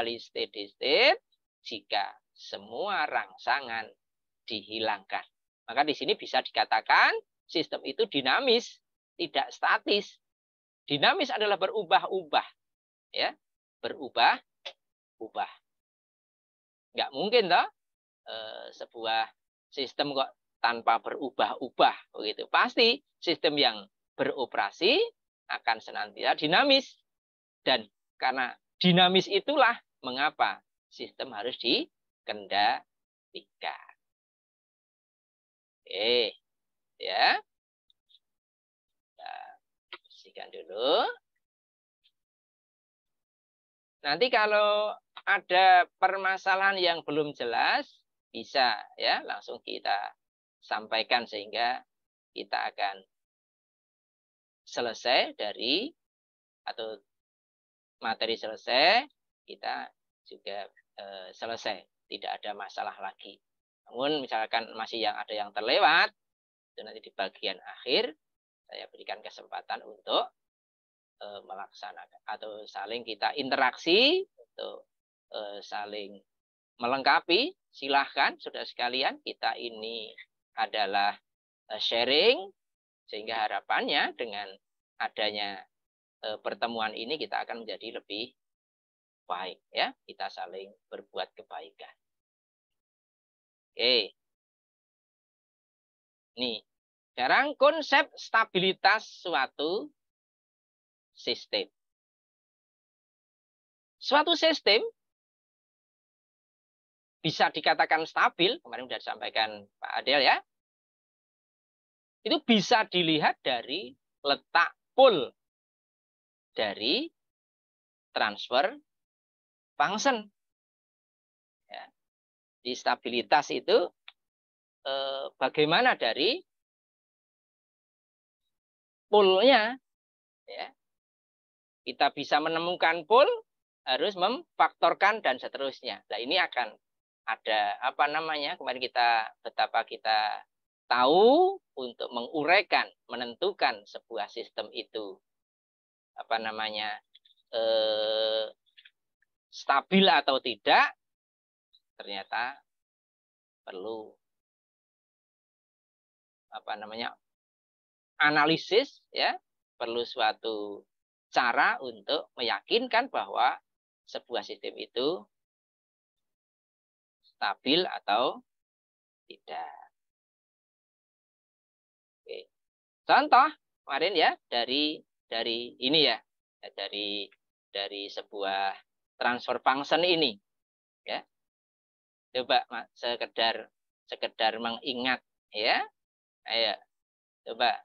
kembali steady state jika semua rangsangan dihilangkan. Maka di sini bisa dikatakan sistem itu dinamis, tidak statis. Dinamis adalah berubah-ubah, ya, berubah-ubah. Nggak mungkin toh sebuah sistem kok tanpa berubah-ubah begitu. Pasti sistem yang beroperasi akan senantiasa dinamis. Dan karena dinamis itulah mengapa sistem harus dikendalikan. Oke, ya. Kita bersihkan dulu. Nanti kalau ada permasalahan yang belum jelas, bisa ya langsung kita sampaikan sehingga kita akan selesai dari atau materi selesai, kita juga selesai, tidak ada masalah lagi. Namun misalkan masih ada yang terlewat, itu nanti di bagian akhir saya berikan kesempatan untuk melaksanakan atau saling kita interaksi untuk saling melengkapi. Silahkan saudara sekalian, kita ini adalah sharing sehingga harapannya dengan adanya pertemuan ini kita akan menjadi lebih baik, ya. Kita saling berbuat kebaikan. Oke. Nih, sekarang konsep stabilitas suatu sistem. Suatu sistem bisa dikatakan stabil, kemarin sudah disampaikan Pak Adel ya. Itu bisa dilihat dari letak pol dari transfer function. Ya. Di stabilitas itu bagaimana dari polnya, ya. Kita bisa menemukan pol, harus memfaktorkan dan seterusnya. Nah, ini akan ada apa namanya? Kemarin betapa kita tahu untuk menguraikan, menentukan sebuah sistem itu apa namanya? Stabil atau tidak, ternyata perlu apa namanya? Analisis, ya, perlu suatu cara untuk meyakinkan bahwa sebuah sistem itu stabil atau tidak. Oke. Contoh kemarin ya dari ini ya, dari sebuah transfer function ini, ya. Coba sekedar mengingat, ya. Ayo, coba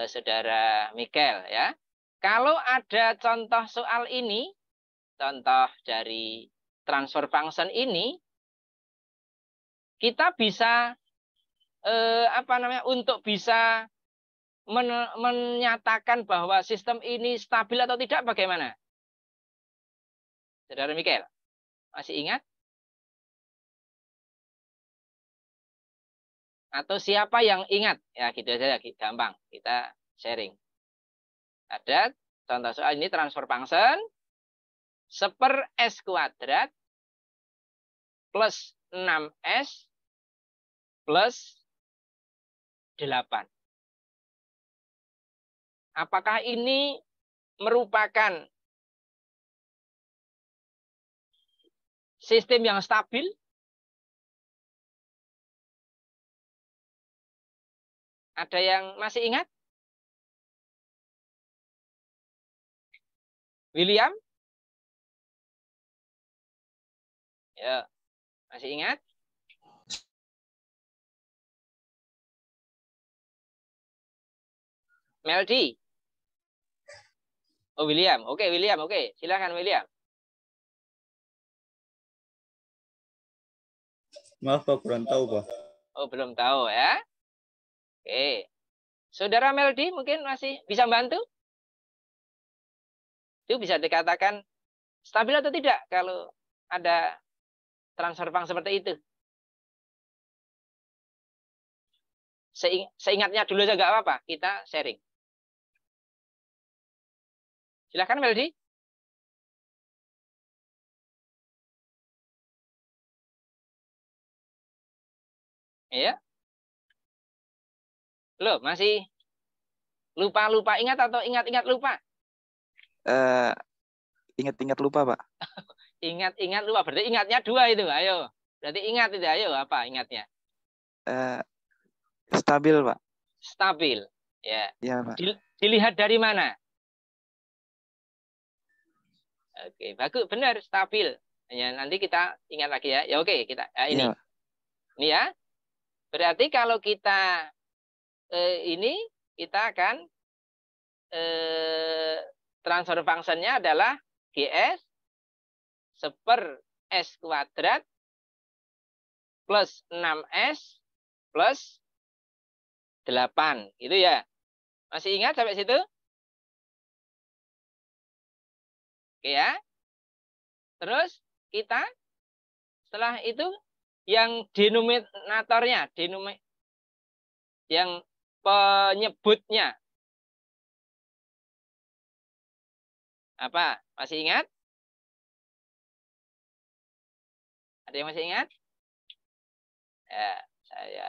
saudara Michael, ya. Kalau ada contoh soal ini, contoh dari transfer function ini, kita bisa apa namanya, untuk bisa menyatakan bahwa sistem ini stabil atau tidak, bagaimana? Saudara Michael, masih ingat? Atau siapa yang ingat? Ya gitu saja, gampang kita sharing. Ada contoh soal ini transfer function 1/s² plus 6s plus 8. Apakah ini merupakan sistem yang stabil? Ada yang masih ingat? William? Ya, masih ingat? Meldi? Oh, William. Oke, William. Oke, silakan William. Maaf Pak, kurang tahu Pak. Oh, belum tahu ya. Oke. Saudara Meldi mungkin masih bisa bantu? Itu bisa dikatakan stabil atau tidak kalau ada transfer function seperti itu? Seingatnya dulu aja nggak apa-apa, kita sharing. Silakan Meldi. Ya. Loh, masih lupa-lupa ingat atau ingat-ingat lupa? Ingat-ingat lupa, Pak. Ingat-ingat lupa. Berarti ingatnya 2 itu. Ayo. Berarti ingat itu. Ayo, apa ingatnya? Stabil, Pak. Stabil. Ya. Ya, Pak. Dilihat dari mana? Oke, bagus, benar, stabil. Ya, nanti kita ingat lagi ya. Ya oke, kita ini. Ya. Ini ya. Berarti kalau kita ini kita akan transfer function-nya adalah GS seper S kuadrat plus 6S plus 8. Gitu ya. Masih ingat sampai situ? Oke ya. Terus kita setelah itu yang denominatornya, yang penyebutnya apa? Masih ingat? Ada yang masih ingat? Ya, saya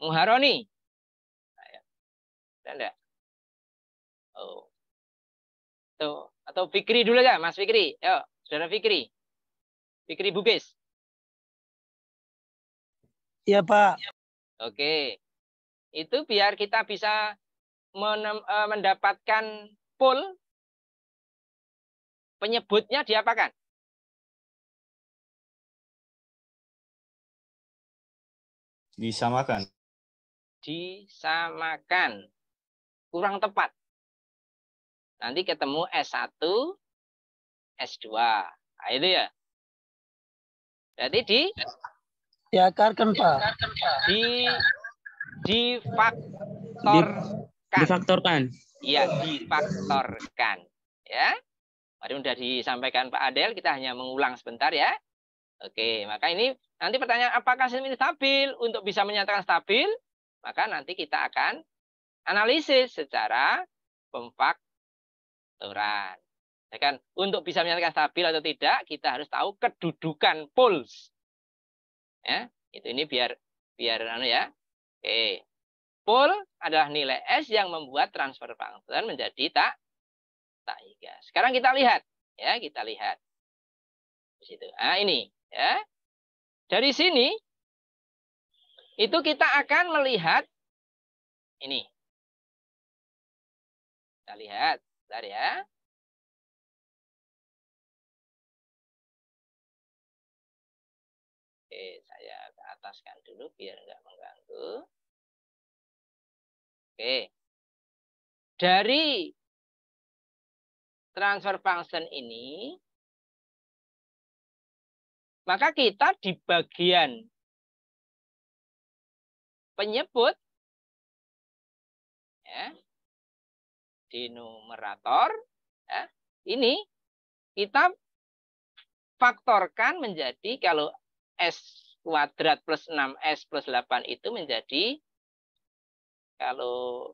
Muharoni. Ada? Oh. Tuh, atau Fikri dulu ya, Mas Fikri. Yo, Saudara Fikri. Fikri Bugis. Iya, Pak. Oke. Itu biar kita bisa mendapatkan pool, penyebutnya diapakan? Disamakan. Disamakan. Kurang tepat. Nanti ketemu S1, S2. Nah, itu ya. Berarti diakarkan, Pak. Difaktorkan. Iya, difaktorkan. Ya. Tadi sudah disampaikan Pak Adel, kita hanya mengulang sebentar ya. Oke, maka ini nanti pertanyaan apakah sistem ini stabil? Untuk bisa menyatakan stabil, maka nanti kita akan analisis secara pemfaktoran. Ya kan? Untuk bisa menyatakan stabil atau tidak, kita harus tahu kedudukan poles. Ya, itu ini biar ya. Oke. Pol adalah nilai S yang membuat transfer function menjadi tak igas. Sekarang kita lihat, ya, kita lihat. Di situ. Nah, ini, ya. Dari sini itu kita akan melihat ini. Kita lihat, bentar ya. Oke, saya ke ataskan dulu biar nggak mengganggu. Oke. Dari transfer function ini, maka kita di bagian penyebut, ya, di numerator, ya, ini kita faktorkan menjadi kalau S kuadrat plus 6S plus 8 itu menjadi kalau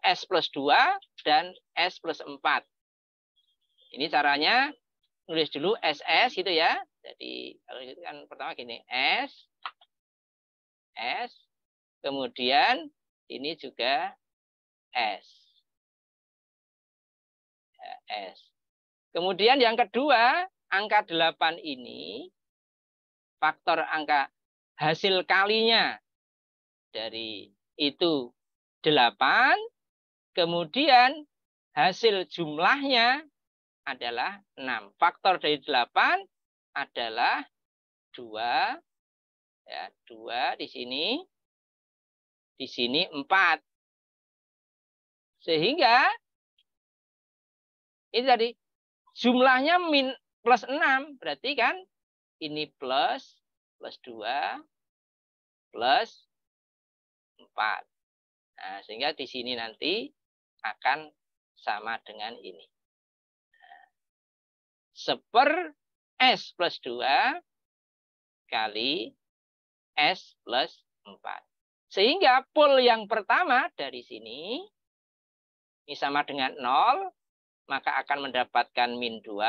S plus 2 dan S plus 4. Ini caranya nulis dulu SS gitu ya. Jadi kalau itu kan pertama gini, S, kemudian ini juga S. Ya, S. Kemudian yang kedua, angka 8 ini, faktor angka hasil kalinya dari itu 8, kemudian hasil jumlahnya adalah 6. Faktor dari 8 adalah 2. Ya, 2 di sini 4. Sehingga ini tadi jumlahnya plus 6, berarti kan ini plus 2 plus 4. Nah, sehingga di sini nanti akan sama dengan ini. Seper S plus 2 kali S plus 4. Sehingga pool yang pertama dari sini ini sama dengan 0, maka akan mendapatkan min 2.